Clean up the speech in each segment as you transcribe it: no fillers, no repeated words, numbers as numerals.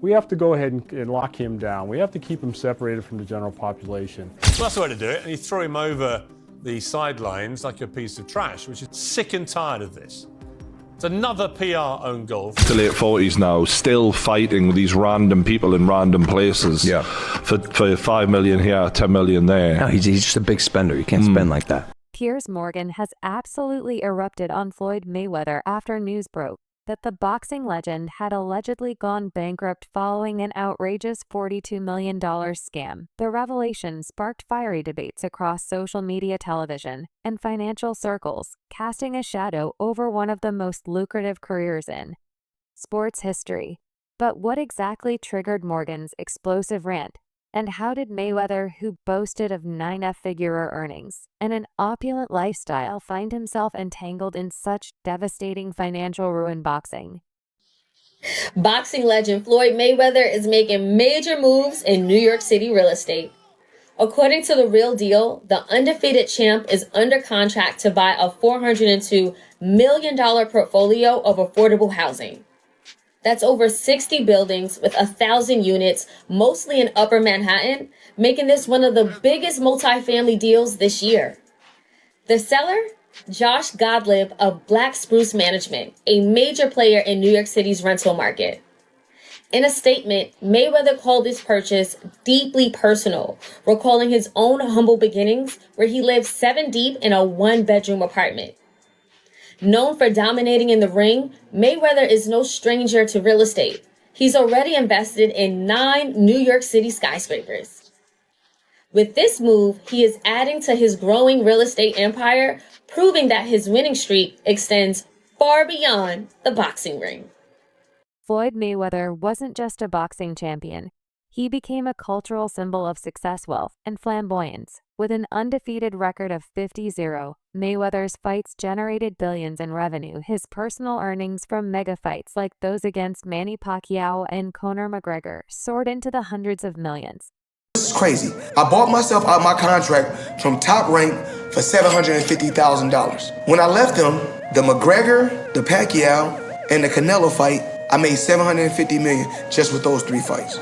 we have to go ahead and lock him down. We have to keep him separated from the general population. Well, that's the way to do it. And you throw him over the sidelines like a piece of trash, which is sick and tired of this. It's another PR own goal. To late 40s now, still fighting with these random people in random places. Yeah. For 5 million here, 10 million there. No, he's just a big spender. You can't spend like that. Piers Morgan has absolutely erupted on Floyd Mayweather after news broke that the boxing legend had allegedly gone bankrupt following an outrageous $42 million scam. The revelation sparked fiery debates across social media, television, and financial circles, casting a shadow over one of the most lucrative careers in sports history. But what exactly triggered Morgan's explosive rant? And how did Mayweather, who boasted of 9-figure earnings and an opulent lifestyle, find himself entangled in such devastating financial ruin boxing? Boxing legend Floyd Mayweather is making major moves in New York City real estate. According to The Real Deal, the undefeated champ is under contract to buy a $402 million portfolio of affordable housing. That's over 60 buildings with 1,000 units, mostly in Upper Manhattan, making this one of the biggest multifamily deals this year. The seller? Josh Godlib of Black Spruce Management, a major player in New York City's rental market. In a statement, Mayweather called this purchase deeply personal, recalling his own humble beginnings where he lived 7 deep in a 1-bedroom apartment. Known for dominating in the ring, Mayweather is no stranger to real estate. He's already invested in 9 New York City skyscrapers. With this move, he is adding to his growing real estate empire, proving that his winning streak extends far beyond the boxing ring. Floyd Mayweather wasn't just a boxing champion. He became a cultural symbol of success, wealth, and flamboyance. With an undefeated record of 50-0, Mayweather's fights generated billions in revenue. His personal earnings from mega fights like those against Manny Pacquiao and Conor McGregor soared into the hundreds of millions. This is crazy. I bought myself out my contract from Top Rank for $750,000. When I left them, the McGregor, the Pacquiao, and the Canelo fight, I made $750 million just with those 3 fights.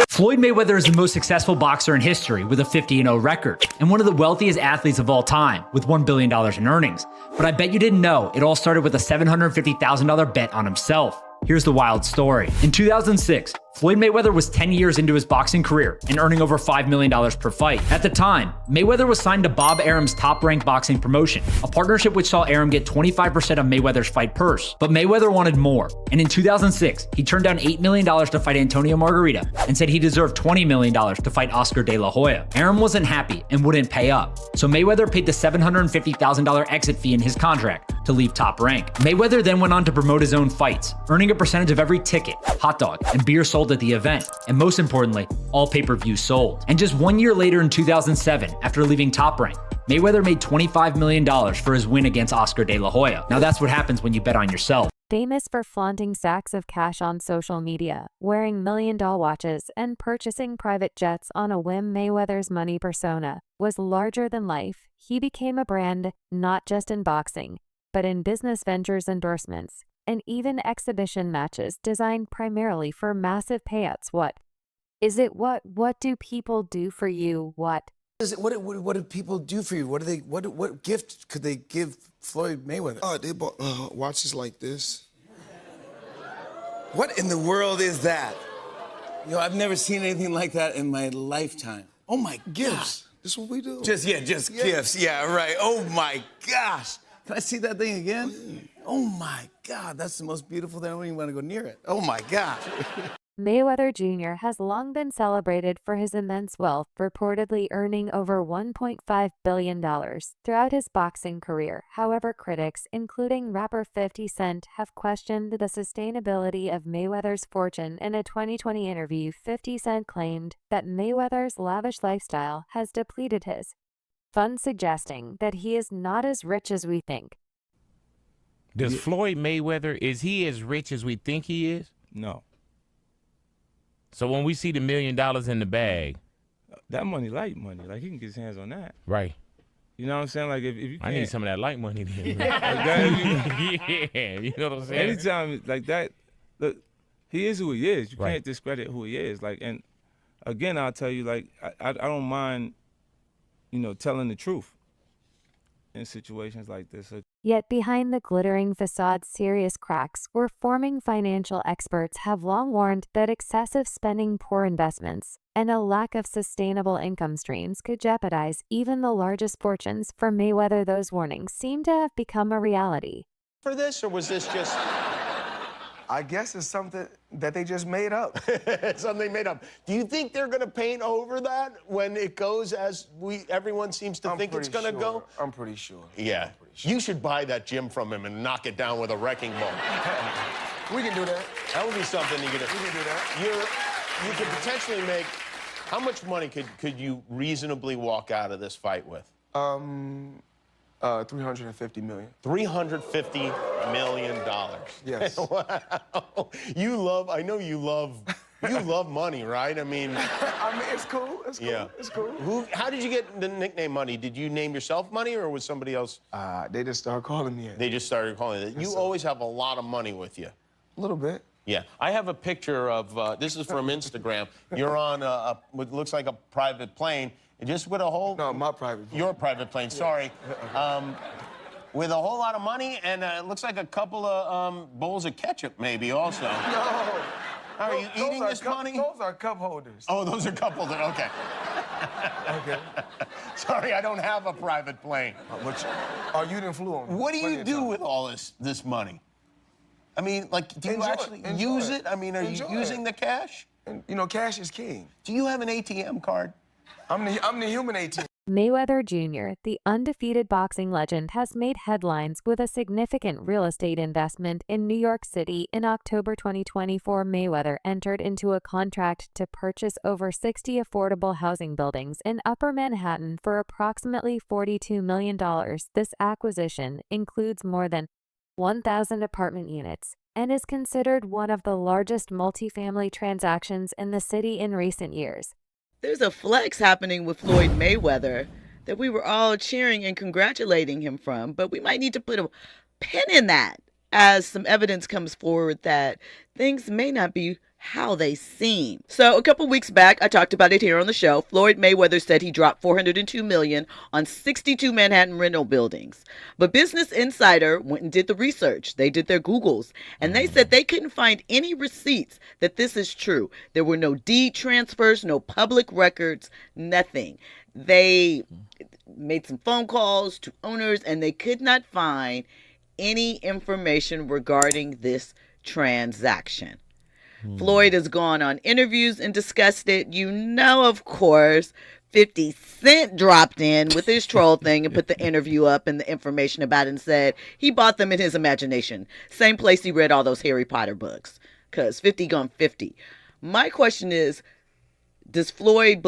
Floyd Mayweather is the most successful boxer in history with a 50-0 record and one of the wealthiest athletes of all time with $1 billion in earnings. But I bet you didn't know it all started with a $750,000 bet on himself. Here's the wild story. In 2006, Floyd Mayweather was 10 years into his boxing career and earning over $5 million per fight. At the time, Mayweather was signed to Bob Arum's Top Rank boxing promotion, a partnership which saw Arum get 25% of Mayweather's fight purse. But Mayweather wanted more, and in 2006, he turned down $8 million to fight Antonio Margarita and said he deserved $20 million to fight Oscar De La Hoya. Arum wasn't happy and wouldn't pay up, so Mayweather paid the $750,000 exit fee in his contract to leave Top Rank. Mayweather then went on to promote his own fights, earning a percentage of every ticket, hot dog, and beer sold at the event, and most importantly, all pay-per-views sold. And just 1 year later in 2007, after leaving Top Rank, Mayweather made $25 million for his win against Oscar De La Hoya. Now that's what happens when you bet on yourself. Famous for flaunting sacks of cash on social media, wearing million-dollar watches, and purchasing private jets on a whim, Mayweather's money persona was larger than life. He became a brand not just in boxing, but in business ventures, endorsements, and even exhibition matches designed primarily for massive payouts. What is it? What do people do for you? What is it? What do people do for you? What gift could they give Floyd Mayweather? Oh, they bought watches like this. What in the world is that? Yo, I've never seen anything like that in my lifetime. Oh my Gifts. This is what we do. Just gifts. Yeah, right. Oh my gosh. Can I see that thing again? Oh my God, that's the most beautiful thing. I don't even want to go near it. Oh my God. Mayweather Jr. has long been celebrated for his immense wealth, reportedly earning over $1.5 billion throughout his boxing career. However, critics, including rapper 50 Cent, have questioned the sustainability of Mayweather's fortune. In a 2020 interview, 50 Cent claimed that Mayweather's lavish lifestyle has depleted his funds, suggesting that he is not as rich as we think. Does Floyd Mayweather, is he as rich as we think he is? No. So when we see the $1 million in the bag, that money, light money, like he can get his hands on that. Right. You know what I'm saying? Like if you can't, I need some of that light money then. like that, Yeah, you know what I'm saying? anytime like that, look, he is who he is. You Right. can't discredit who he is. Like, and again, I'll tell you, like, I don't mind, telling the truth in situations like this. Yet behind the glittering facade's serious cracks were forming. Financial experts have long warned that excessive spending, poor investments, and a lack of sustainable income streams could jeopardize even the largest fortunes. For Mayweather, those warnings seem to have become a reality. For this, or was this just... I guess it's something that they just made up. Something made up. Do you think they're going to paint over that when it goes as everyone seems to think it's going to go? I'm pretty sure. Yeah. You should buy that gym from him and knock it down with a wrecking ball. We can do that. That would be something you could do. We can do that. You could potentially make... How much money could you reasonably walk out of this fight with? 350 million. $350 million. Yes. Wow. I know you love money, right? I mean, it's cool. It's cool. Yeah. It's cool. How did you get the nickname Money? Did you name yourself Money, or was somebody else? They just started calling me it. They just started calling it. You always have a lot of money with you. A little bit. Yeah. I have a picture of, this is from Instagram. You're on what looks like a private plane, just with a whole... No, my private plane. Your private plane, sorry. With a whole lot of money, and it looks like a couple of bowls of ketchup, maybe, also. No. Are you eating this money? Those are cup holders. Oh, those are cup holders, okay. Okay. Sorry, I don't have a private plane. You didn't flew on me. What do you do with all this money? I mean, like, do you actually use it? I mean, are you using the cash? And, cash is king. Do you have an ATM card? I'm the human ATM. Mayweather Jr., the undefeated boxing legend, has made headlines with a significant real estate investment in New York City. In October 2024, Mayweather entered into a contract to purchase over 60 affordable housing buildings in Upper Manhattan for approximately $42 million. This acquisition includes more than 1,000 apartment units and is considered one of the largest multifamily transactions in the city in recent years. There's a flex happening with Floyd Mayweather that we were all cheering and congratulating him from, but we might need to put a pin in that as some evidence comes forward that things may not be how they seem. So a couple weeks back, I talked about it here on the show. Floyd Mayweather said he dropped $402 million on 62 Manhattan rental buildings. But Business Insider went and did the research. They did their Googles, and they said they couldn't find any receipts that this is true. There were no deed transfers, no public records, nothing. They made some phone calls to owners, and they could not find any information regarding this transaction. Floyd has gone on interviews and discussed it. Of course, 50 Cent dropped in with his troll thing and put the interview up and the information about it and said he bought them in his imagination. Same place he read all those Harry Potter books, because 50 gone 50. My question is, does Floyd,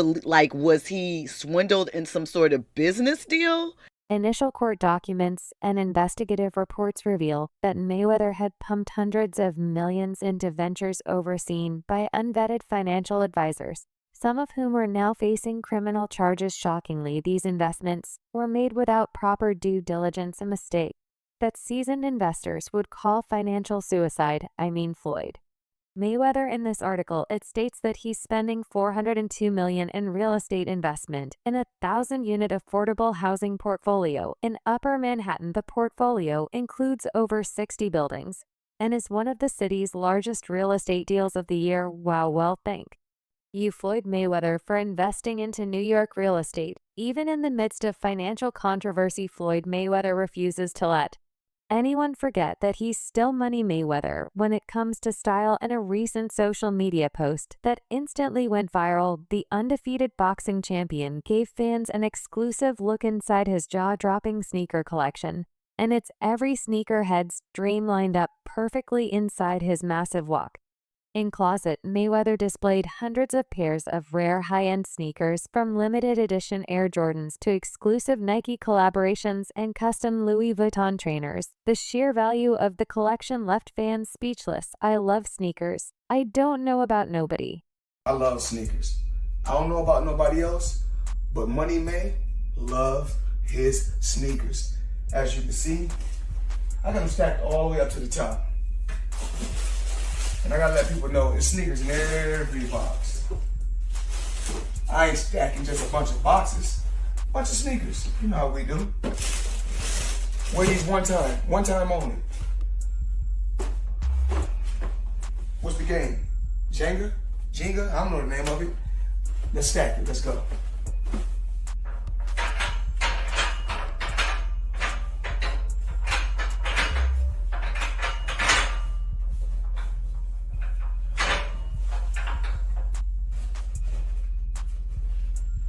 was he swindled in some sort of business deal? Initial court documents and investigative reports reveal that Mayweather had pumped hundreds of millions into ventures overseen by unvetted financial advisors, some of whom are now facing criminal charges. Shockingly, these investments were made without proper due diligence, a mistake that seasoned investors would call financial suicide. Floyd Mayweather. In this article, it states that he's spending $402 million in real estate investment in a 1,000-unit affordable housing portfolio in Upper Manhattan. The portfolio includes over 60 buildings and is one of the city's largest real estate deals of the year. Wow, well, thank you, Floyd Mayweather, for investing into New York real estate. Even in the midst of financial controversy, Floyd Mayweather refuses to let anyone forget that he's still Money Mayweather when it comes to style. In a recent social media post that instantly went viral, the undefeated boxing champion gave fans an exclusive look inside his jaw-dropping sneaker collection, and it's every sneakerhead's dream lined up perfectly inside his massive walk-in closet. Mayweather displayed hundreds of pairs of rare high-end sneakers, from limited edition Air Jordans to exclusive Nike collaborations and custom Louis Vuitton trainers. The sheer value of the collection left fans speechless. I love sneakers. I don't know about nobody. I love sneakers. I don't know about nobody else, but Money May love his sneakers. As you can see, I got them stacked all the way up to the top. And I gotta let people know it's sneakers in every box. I ain't stacking just a bunch of boxes, a bunch of sneakers. You know how we do. Wear these one time only. What's the game? Jenga? Jenga? I don't know the name of it. Let's stack it, let's go.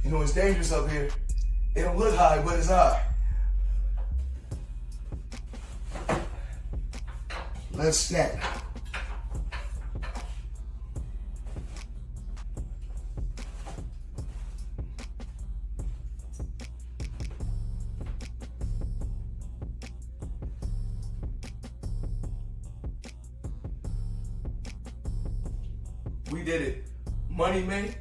You know, it's dangerous up here. It don't look high, but it's high. Let's stack. We did it. Money made,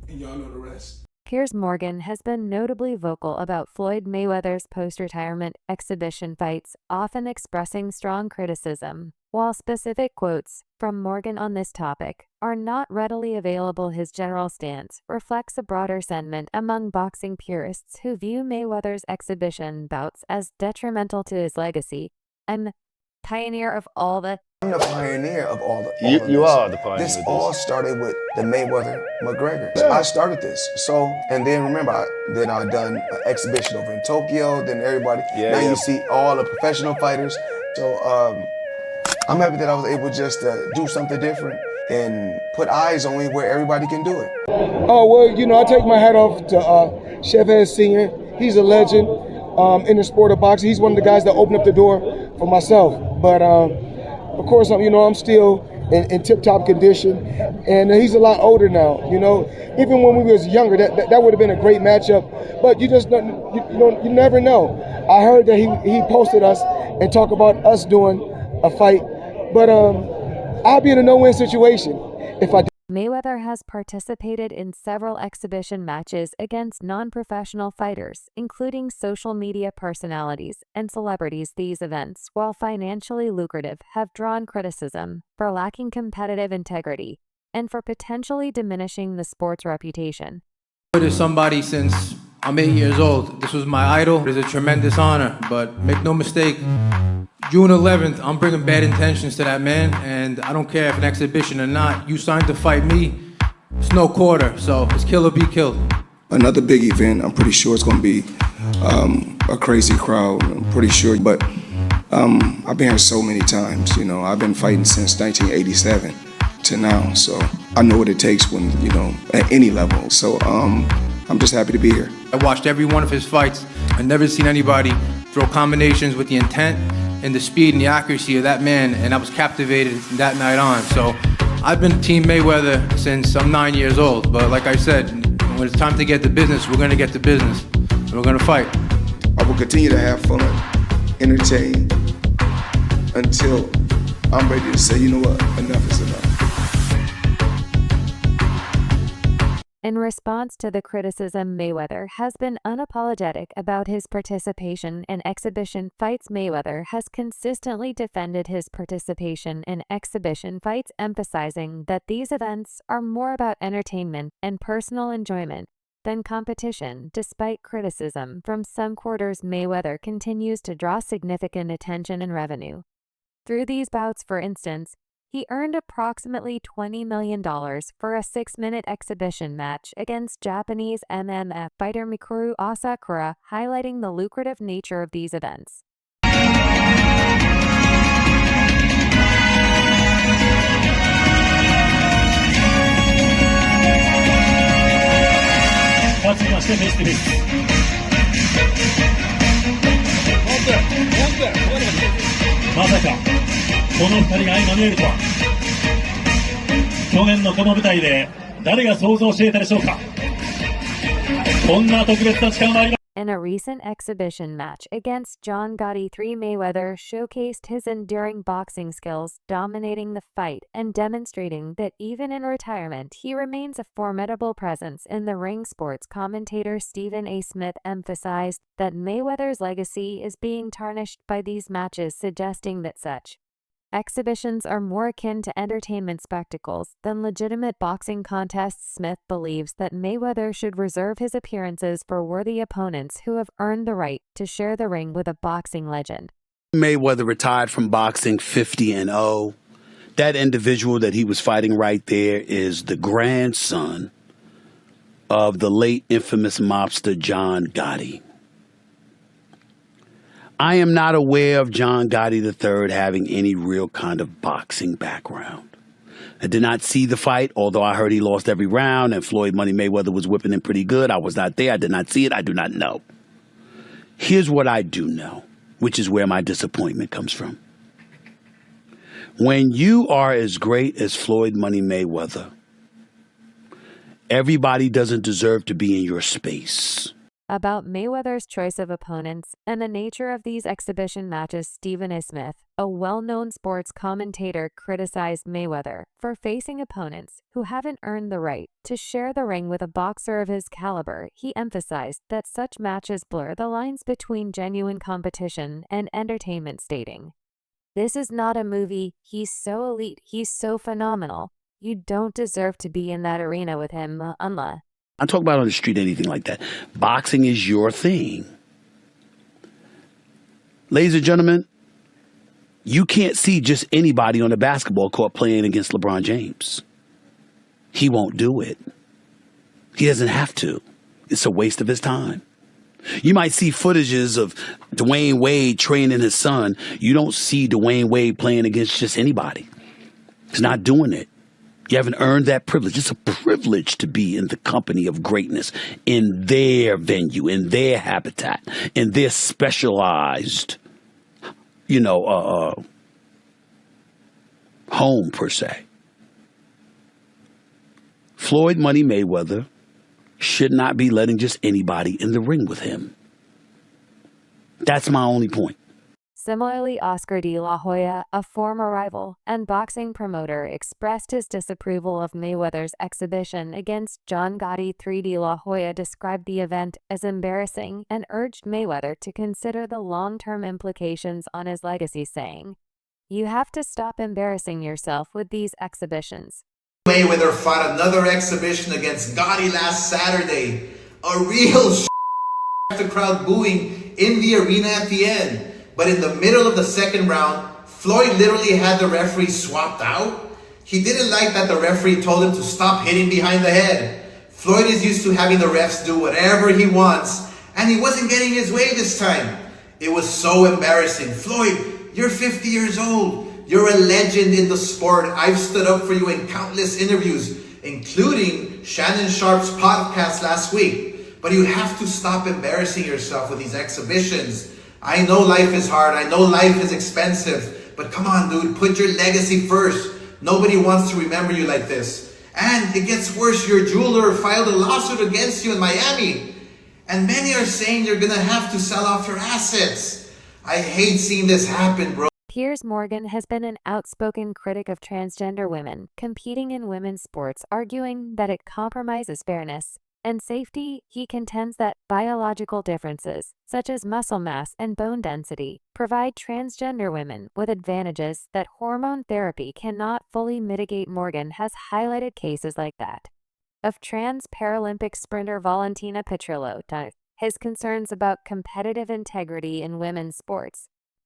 and y'all know the rest. Piers Morgan has been notably vocal about Floyd Mayweather's post-retirement exhibition fights, often expressing strong criticism. While specific quotes from Morgan on this topic are not readily available, his general stance reflects a broader sentiment among boxing purists who view Mayweather's exhibition bouts as detrimental to his legacy and pioneer of all the I'm the pioneer of all of You are the pioneer. This all started with the Mayweather-McGregor. I started this. So, and then remember, I done an exhibition over in Tokyo, then everybody, you see all the professional fighters. So I'm happy that I was able just to do something different and put eyes on me where everybody can do it. Oh, well, you know, I take my hat off to Chef Ed Sr. He's a legend in the sport of boxing. He's one of the guys that opened up the door for myself. But of course, you know, I'm still in tip-top condition, and he's a lot older now. You know, even when we was younger, that would have been a great matchup. But you just you never know. I heard that he posted us and talked about us doing a fight, but I'll be in a no-win situation if I. Mayweather has participated in several exhibition matches against non-professional fighters, including social media personalities and celebrities. These events, while financially lucrative, have drawn criticism for lacking competitive integrity and for potentially diminishing the sport's reputation. There's somebody since I'm 8 years old. This was my idol. It is a tremendous honor, but make no mistake, June 11th, I'm bringing bad intentions to that man, and I don't care if an exhibition or not. You signed to fight me, it's no quarter, so it's kill or be killed. Another big event, I'm pretty sure it's gonna be a crazy crowd, I'm pretty sure, but I've been here so many times, you know, I've been fighting since 1987 to now, so I know what it takes when, you know, at any level, so I'm just happy to be here. I watched every one of his fights. I've never seen anybody throw combinations with the intent and the speed and the accuracy of that man, and I was captivated that night on. So I've been Team Mayweather since I'm 9 years old, but like I said, when it's time to get to business, we're gonna get to business, and we're gonna fight. I will continue to have fun, entertain, until I'm ready to say, you know what, enough is enough. In response to the criticism, Mayweather has been unapologetic about his participation in exhibition fights. Mayweather has consistently defended his participation in exhibition fights, emphasizing that these events are more about entertainment and personal enjoyment than competition. Despite criticism from some quarters, Mayweather continues to draw significant attention and revenue. Through these bouts, for instance, he earned approximately $20 million for a 6-minute exhibition match against Japanese MMA fighter Mikuru Asakura, highlighting the lucrative nature of these events. in a recent exhibition match against John Gotti III. Mayweather showcased his enduring boxing skills, dominating the fight and demonstrating that even in retirement he remains a formidable presence in the ring. Sports commentator Stephen A. Smith emphasized that Mayweather's legacy is being tarnished by these matches, suggesting that such exhibitions are more akin to entertainment spectacles than legitimate boxing contests. Smith believes that Mayweather should reserve his appearances for worthy opponents who have earned the right to share the ring with a boxing legend. Mayweather retired from boxing 50-0. That individual that he was fighting right there is the grandson of the late infamous mobster John Gotti. I am not aware of John Gotti III having any real kind of boxing background. I did not see the fight, although I heard he lost every round and Floyd Money Mayweather was whipping him pretty good. I was not there. I did not see it. I do not know. Here's what I do know, which is where my disappointment comes from. When you are as great as Floyd Money Mayweather, everybody doesn't deserve to be in your space. About Mayweather's choice of opponents and the nature of these exhibition matches, Stephen A. Smith, a well-known sports commentator, criticized Mayweather for facing opponents who haven't earned the right to share the ring with a boxer of his caliber. He emphasized that such matches blur the lines between genuine competition and entertainment, stating, "This is not a movie. He's so elite. He's so phenomenal. You don't deserve to be in that arena with him, unless..." I'm talking about on the street, anything like that. Boxing is your thing. Ladies and gentlemen, you can't see just anybody on the basketball court playing against LeBron James. He won't do it. He doesn't have to. It's a waste of his time. You might see footages of Dwayne Wade training his son. You don't see Dwayne Wade playing against just anybody. He's not doing it. You haven't earned that privilege. It's a privilege to be in the company of greatness, in their venue, in their habitat, in their specialized, home, per se. Floyd Money Mayweather should not be letting just anybody in the ring with him. That's my only point. Similarly, Oscar de la Hoya, a former rival and boxing promoter, expressed his disapproval of Mayweather's exhibition against John Gotti III. De la Hoya described the event as embarrassing and urged Mayweather to consider the long-term implications on his legacy, saying, "You have to stop embarrassing yourself with these exhibitions." Mayweather fought another exhibition against Gotti last Saturday. A real the crowd booing in the arena at the end. But in the middle of the second round, Floyd literally had the referee swapped out. He didn't like that the referee told him to stop hitting behind the head. Floyd is used to having the refs do whatever he wants, and he wasn't getting his way this time. It was so embarrassing. Floyd, you're 50 years old. You're a legend in the sport. I've stood up for you in countless interviews, including Shannon Sharp's podcast last week. But you have to stop embarrassing yourself with these exhibitions. I know life is hard. I know life is expensive. But come on, dude, put your legacy first. Nobody wants to remember you like this. And it gets worse. Your jeweler filed a lawsuit against you in Miami. And many are saying you're going to have to sell off your assets. I hate seeing this happen, bro. Piers Morgan has been an outspoken critic of transgender women competing in women's sports, arguing that it compromises fairness and safety. He contends that biological differences, such as muscle mass and bone density, provide transgender women with advantages that hormone therapy cannot fully mitigate. Morgan has highlighted cases like that of trans Paralympic sprinter Valentina Petrillo. His concerns about competitive integrity in women's sports